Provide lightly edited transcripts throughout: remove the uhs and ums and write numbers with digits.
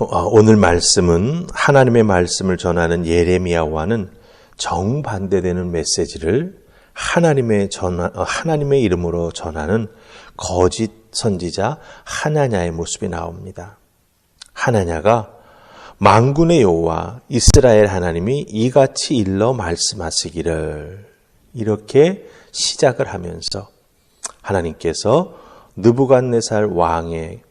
오늘 말씀은 하나님의 말씀을 전하는 예레미야와는 정반대되는 메시지를 하나님의 이름으로 전하는 거짓 선지자 하나냐의 모습이 나옵니다. 하나냐가 만군의 여호와 이스라엘 하나님이 이같이 일러 말씀하시기를 이렇게 시작을 하면서 하나님께서 느부갓네살 왕의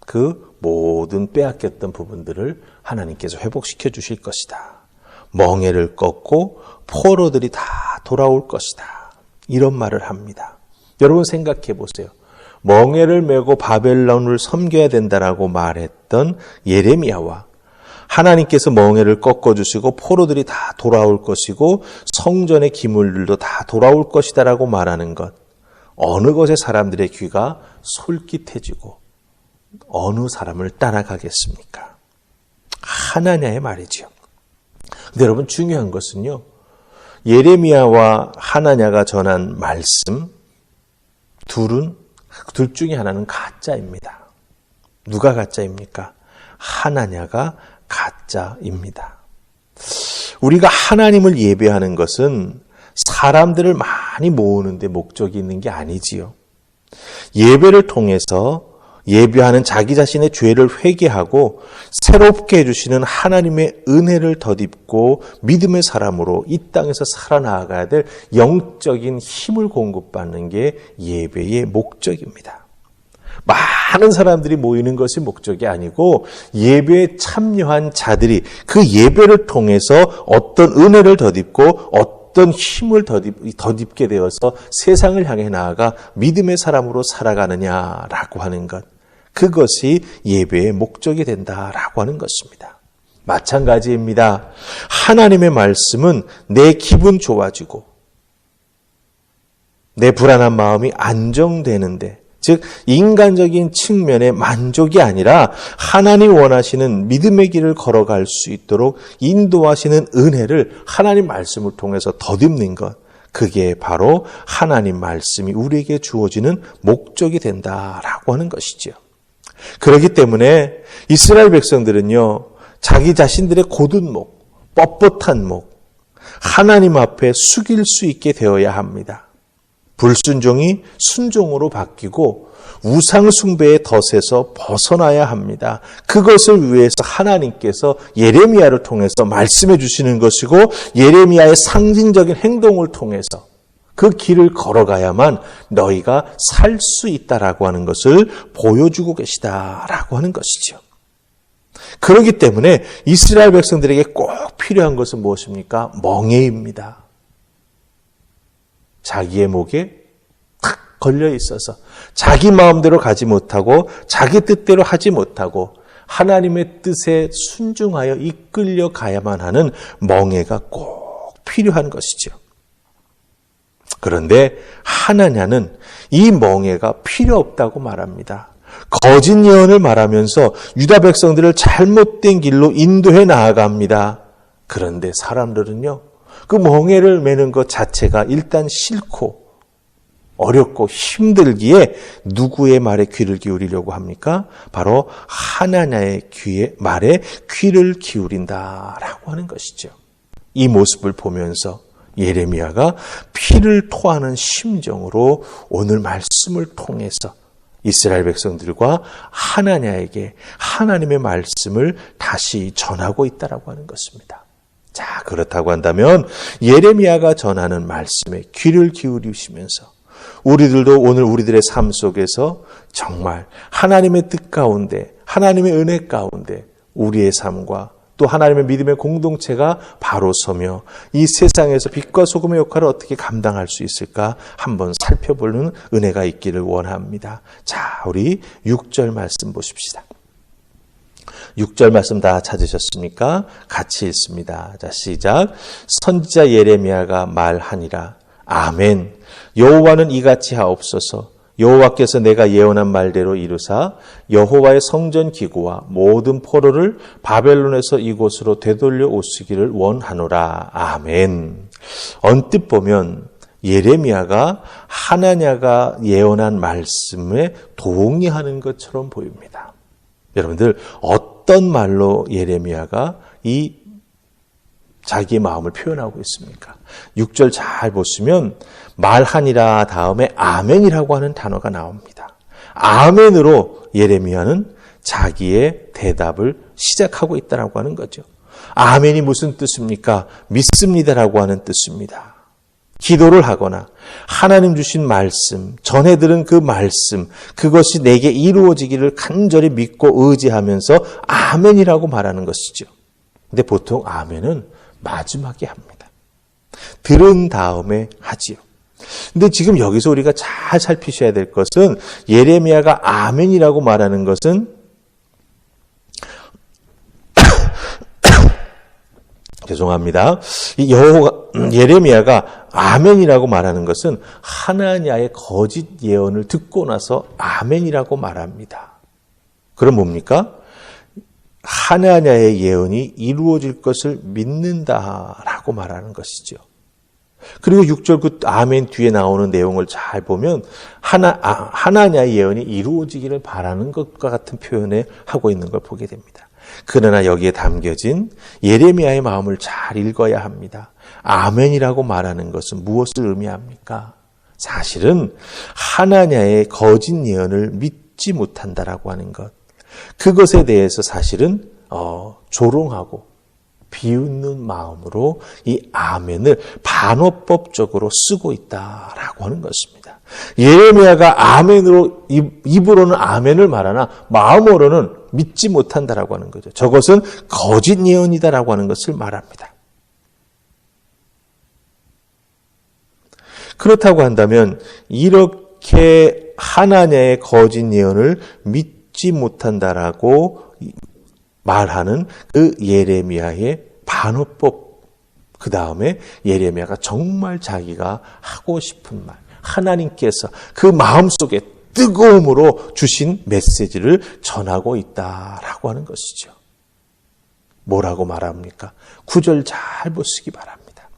그 모든 빼앗겼던 부분들을 하나님께서 회복시켜 주실 것이다. 멍에를 꺾고 포로들이 다 돌아올 것이다. 이런 말을 합니다. 여러분 생각해 보세요. 멍에를 메고 바벨론을 섬겨야 된다라고 말했던 예레미야와 하나님께서 멍에를 꺾어주시고 포로들이 다 돌아올 것이고 성전의 기물들도 다 돌아올 것이다라고 말하는 것. 어느 것에 사람들의 귀가 솔깃해지고 어느 사람을 따라가겠습니까? 하나냐의 말이지요. 근데 여러분 중요한 것은요. 예레미야와 하나냐가 전한 말씀 둘 중에 하나는 가짜입니다. 누가 가짜입니까? 하나냐가 가짜입니다. 우리가 하나님을 예배하는 것은 사람들을 많이 모으는 데 목적이 있는 게 아니지요. 예배를 통해서 예배하는 자기 자신의 죄를 회개하고 새롭게 해주시는 하나님의 은혜를 덧입고 믿음의 사람으로 이 땅에서 살아나가야 될 영적인 힘을 공급받는 게 예배의 목적입니다. 많은 사람들이 모이는 것이 목적이 아니고 예배에 참여한 자들이 그 예배를 통해서 어떤 은혜를 덧입고 어떤 힘을 덧입게 되어서 세상을 향해 나아가 믿음의 사람으로 살아가느냐라고 하는 것. 그것이 예배의 목적이 된다라고 하는 것입니다. 마찬가지입니다. 하나님의 말씀은 내 기분 좋아지고 내 불안한 마음이 안정되는데 즉 인간적인 측면의 만족이 아니라 하나님 원하시는 믿음의 길을 걸어갈 수 있도록 인도하시는 은혜를 하나님 말씀을 통해서 덧입는 것. 그게 바로 하나님 말씀이 우리에게 주어지는 목적이 된다라고 하는 것이죠. 그렇기 때문에 이스라엘 백성들은요. 자기 자신들의 곧은 목, 뻣뻣한 목, 하나님 앞에 숙일 수 있게 되어야 합니다. 불순종이 순종으로 바뀌고 우상 숭배의 덫에서 벗어나야 합니다. 그것을 위해서 하나님께서 예레미야를 통해서 말씀해 주시는 것이고 예레미야의 상징적인 행동을 통해서 그 길을 걸어가야만 너희가 살 수 있다라고 하는 것을 보여주고 계시다라고 하는 것이죠. 그렇기 때문에 이스라엘 백성들에게 꼭 필요한 것은 무엇입니까? 멍에입니다. 자기의 목에 탁 걸려 있어서 자기 마음대로 가지 못하고 자기 뜻대로 하지 못하고 하나님의 뜻에 순종하여 이끌려 가야만 하는 멍에가 꼭 필요한 것이죠. 그런데 하나냐는 이 멍에가 필요 없다고 말합니다. 거짓 예언을 말하면서 유다 백성들을 잘못된 길로 인도해 나아갑니다. 그런데 사람들은요. 그 멍에를 매는 것 자체가 일단 싫고 어렵고 힘들기에 누구의 말에 귀를 기울이려고 합니까? 바로 하나냐의 말에 귀를 기울인다라고 하는 것이죠. 이 모습을 보면서 예레미야가 피를 토하는 심정으로 오늘 말씀을 통해서 이스라엘 백성들과 하나냐에게 하나님의 말씀을 다시 전하고 있다라고 하는 것입니다. 자, 그렇다고 한다면 예레미야가 전하는 말씀에 귀를 기울이시면서 우리들도 오늘 우리들의 삶 속에서 정말 하나님의 뜻 가운데 하나님의 은혜 가운데 우리의 삶과 또 하나님의 믿음의 공동체가 바로 서며 이 세상에서 빛과 소금의 역할을 어떻게 감당할 수 있을까 한번 살펴보는 은혜가 있기를 원합니다. 자, 우리 6절 말씀 보십시다. 6절 말씀 다 찾으셨습니까? 같이 읽습니다. 자, 시작. 선지자 예레미야가 말하니라. 아멘. 여호와는 이같이 하옵소서. 여호와께서 내가 예언한 말대로 이루사 여호와의 성전 기구와 모든 포로를 바벨론에서 이곳으로 되돌려 오시기를 원하노라. 아멘. 언뜻 보면 예레미야가 하나냐가 예언한 말씀에 동의하는 것처럼 보입니다. 여러분들 어떤 말로 예레미야가 이 자기의 마음을 표현하고 있습니까? 6절 잘 보시면 말하니라 다음에 아멘이라고 하는 단어가 나옵니다. 아멘으로 예레미야는 자기의 대답을 시작하고 있다라고 하는 거죠. 아멘이 무슨 뜻입니까? 믿습니다라고 하는 뜻입니다. 기도를 하거나 하나님 주신 말씀, 전해 들은 그 말씀, 그것이 내게 이루어지기를 간절히 믿고 의지하면서 아멘이라고 말하는 것이죠. 근데 보통 아멘은 마지막에 합니다. 들은 다음에 하지요. 근데 지금 여기서 우리가 잘 살피셔야 될 것은 예레미야가 아멘이라고 말하는 것은 죄송합니다. 예레미야가 아멘이라고 말하는 것은 하나냐의 거짓 예언을 듣고 나서 아멘이라고 말합니다. 그럼 뭡니까? 하나냐의 예언이 이루어질 것을 믿는다라고 말하는 것이죠. 그리고 6절 그 아멘 뒤에 나오는 내용을 잘 보면 하나냐의 예언이 이루어지기를 바라는 것과 같은 표현을 하고 있는 걸 보게 됩니다. 그러나 여기에 담겨진 예레미야의 마음을 잘 읽어야 합니다. 아멘이라고 말하는 것은 무엇을 의미합니까? 사실은 하나냐의 거짓 예언을 믿지 못한다라고 하는 것. 그것에 대해서 사실은 조롱하고 비웃는 마음으로 이 아멘을 반어법적으로 쓰고 있다라고 하는 것입니다. 예레미야가 아멘으로 입으로는 아멘을 말하나 마음으로는 믿지 못한다라고 하는 거죠. 저것은 거짓 예언이다라고 하는 것을 말합니다. 그렇다고 한다면 이렇게 하나냐의 거짓 예언을 믿지 못한다라고 말하는 그 예레미야의 반어법, 그 다음에 예레미야가 정말 자기가 하고 싶은 말, 하나님께서 그 마음속에 뜨거움으로 주신 메시지를 전하고 있다라고 하는 것이죠. 뭐라고 말합니까? 9절 잘 보시기 바랍니다.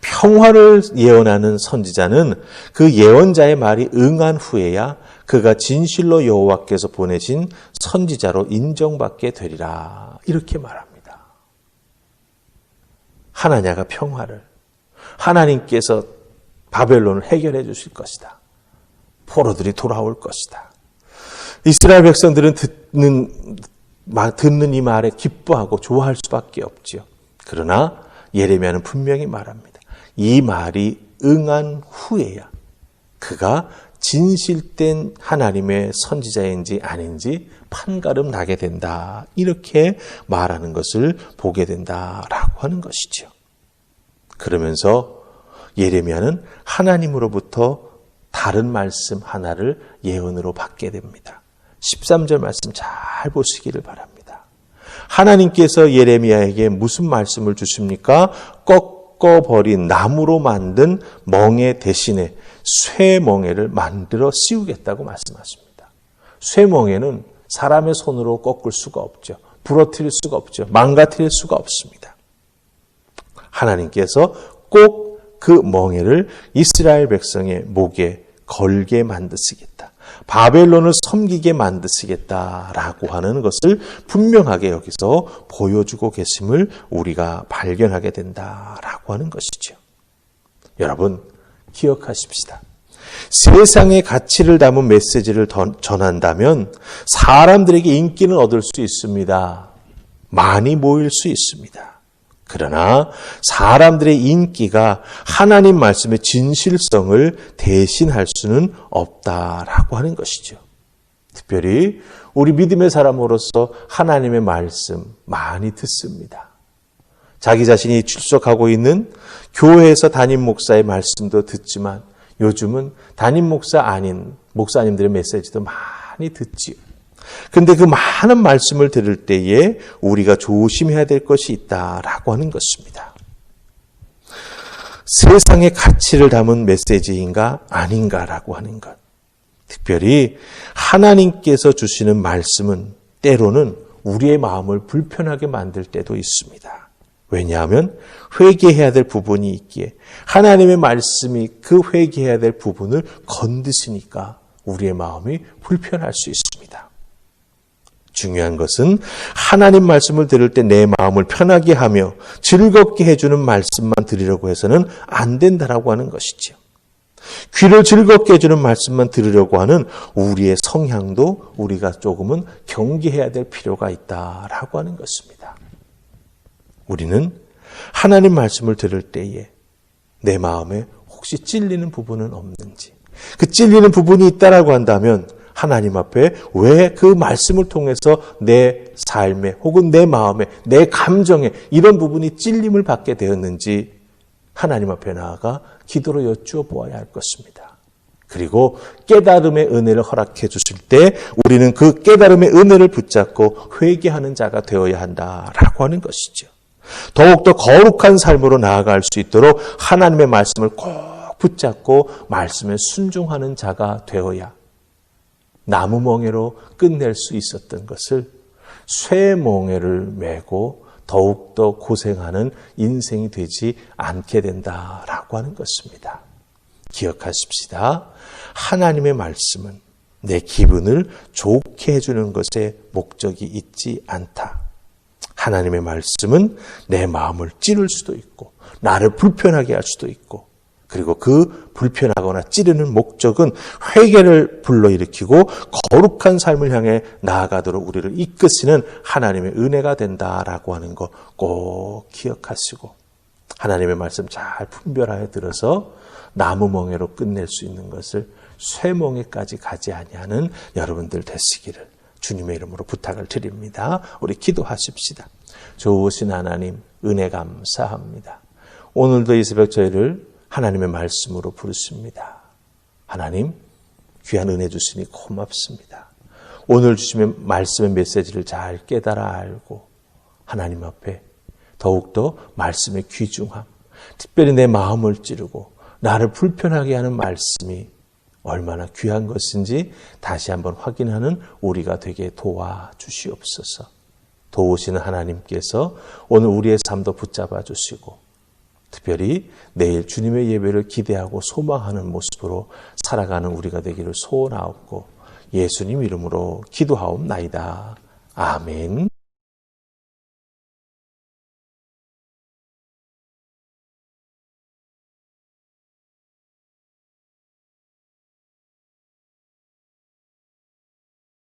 평화를 예언하는 선지자는 그 예언자의 말이 응한 후에야 그가 진실로 여호와께서 보내신 선지자로 인정받게 되리라. 이렇게 말합니다. 하나냐가 평화를, 하나님께서 바벨론을 해결해 주실 것이다. 포로들이 돌아올 것이다. 이스라엘 백성들은 듣는 이 말에 기뻐하고 좋아할 수밖에 없지요. 그러나 예레미야는 분명히 말합니다. 이 말이 응한 후에야 그가 진실된 하나님의 선지자인지 아닌지 판가름 나게 된다. 이렇게 말하는 것을 보게 된다라고 하는 것이죠. 그러면서 예레미야는 하나님으로부터 다른 말씀 하나를 예언으로 받게 됩니다. 13절 말씀 잘 보시기를 바랍니다. 하나님께서 예레미야에게 무슨 말씀을 주십니까? 꺾어버린 나무로 만든 멍에 대신에 쇠멍에를 만들어 씌우겠다고 말씀하십니다. 쇠멍에는 사람의 손으로 꺾을 수가 없죠. 부러뜨릴 수가 없죠. 망가뜨릴 수가 없습니다. 하나님께서 꼭 그 멍에를 이스라엘 백성의 목에 걸게 만드시겠다. 바벨론을 섬기게 만드시겠다라고 하는 것을 분명하게 여기서 보여주고 계심을 우리가 발견하게 된다라고 하는 것이죠. 여러분 기억하십시다. 세상의 가치를 담은 메시지를 전한다면 사람들에게 인기는 얻을 수 있습니다. 많이 모일 수 있습니다. 그러나 사람들의 인기가 하나님 말씀의 진실성을 대신할 수는 없다라고 하는 것이죠. 특별히 우리 믿음의 사람으로서 하나님의 말씀 많이 듣습니다. 자기 자신이 출석하고 있는 교회에서 담임 목사의 말씀도 듣지만 요즘은 담임 목사 아닌 목사님들의 메시지도 많이 듣지요. 그런데 그 많은 말씀을 들을 때에 우리가 조심해야 될 것이 있다라고 하는 것입니다. 세상의 가치를 담은 메시지인가 아닌가라고 하는 것. 특별히 하나님께서 주시는 말씀은 때로는 우리의 마음을 불편하게 만들 때도 있습니다. 왜냐하면 회개해야 될 부분이 있기에 하나님의 말씀이 그 회개해야 될 부분을 건드시니까 우리의 마음이 불편할 수 있습니다. 중요한 것은 하나님 말씀을 들을 때 내 마음을 편하게 하며 즐겁게 해주는 말씀만 들으려고 해서는 안 된다라고 하는 것이지요. 귀를 즐겁게 해주는 말씀만 들으려고 하는 우리의 성향도 우리가 조금은 경계해야 될 필요가 있다라고 하는 것입니다. 우리는 하나님 말씀을 들을 때에 내 마음에 혹시 찔리는 부분은 없는지, 그 찔리는 부분이 있다라고 한다면 하나님 앞에 왜 그 말씀을 통해서 내 삶에 혹은 내 마음에 내 감정에 이런 부분이 찔림을 받게 되었는지 하나님 앞에 나아가 기도로 여쭈어 보아야 할 것입니다. 그리고 깨달음의 은혜를 허락해 주실 때 우리는 그 깨달음의 은혜를 붙잡고 회개하는 자가 되어야 한다라고 하는 것이죠. 더욱더 거룩한 삶으로 나아갈 수 있도록 하나님의 말씀을 꼭 붙잡고 말씀에 순종하는 자가 되어야 나무멍에로 끝낼 수 있었던 것을 쇠멍에를 메고 더욱더 고생하는 인생이 되지 않게 된다라고 하는 것입니다. 기억하십시다. 하나님의 말씀은 내 기분을 좋게 해주는 것에 목적이 있지 않다. 하나님의 말씀은 내 마음을 찌를 수도 있고 나를 불편하게 할 수도 있고 그리고 그 불편하거나 찌르는 목적은 회개를 불러일으키고 거룩한 삶을 향해 나아가도록 우리를 이끄시는 하나님의 은혜가 된다라고 하는 거 꼭 기억하시고 하나님의 말씀 잘 분별하여 들어서 나무멍에로 끝낼 수 있는 것을 쇠멍에까지 가지 아니하는 여러분들 되시기를 주님의 이름으로 부탁을 드립니다. 우리 기도하십시다. 좋으신 하나님 은혜 감사합니다. 오늘도 이 새벽 저희를 하나님의 말씀으로 부르십니다. 하나님 귀한 은혜 주시니 고맙습니다. 오늘 주시면 말씀의 메시지를 잘 깨달아 알고 하나님 앞에 더욱더 말씀의 귀중함, 특별히 내 마음을 찌르고 나를 불편하게 하는 말씀이 얼마나 귀한 것인지 다시 한번 확인하는 우리가 되게 도와주시옵소서. 도우시는 하나님께서 오늘 우리의 삶도 붙잡아 주시고 특별히 내일 주님의 예배를 기대하고 소망하는 모습으로 살아가는 우리가 되기를 소원하옵고 예수님 이름으로 기도하옵나이다. 아멘.